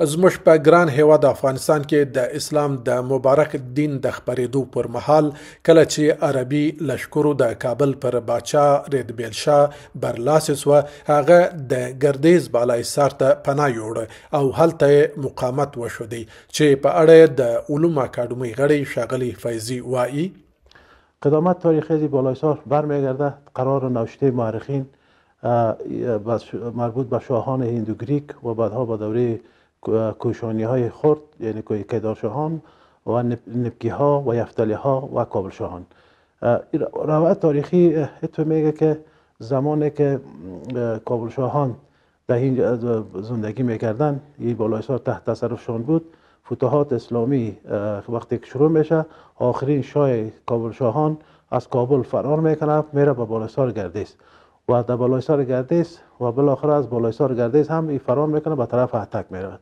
زموږ په ګران هیواد افغانستان کې د اسلام د مبارک دین د خپرېدو پر مهال کله چې عربي لشکرو د کابل پر باچا ریدبیل شاه برلاسې سوه، هغه د ګردیز بالاحصار ته پناه یووړه او هلته یې مقاومت وښودی، چې په اړه یې د علومو اکاډمۍ غړی ښاغلی فیضي وایي: قدامت تاریخی بالاحصار برمیگرده. قرار نوشته مورخین مربوط به شاهان هندوگریک و بعدها به دوره کوشانی های خرد، یعنی کیدارشاهان و نبکی ها و یفتلی ها و کابل شاهان. روایت تاریخی حتی میگه که زمانی که کابل شاهان در این زندگی میکردن، این بالاحصار تحت تصرفشان بود. فتوحات اسلامی وقتی که شروع میشه، آخرین شاه کابل شاهان از کابل فرار میکنه، میره به بالاحصار گردیز و در بالاحصار گردیز و بالاخره از بالاحصار گردیز هم فرار میکنه به طرف اتک میره.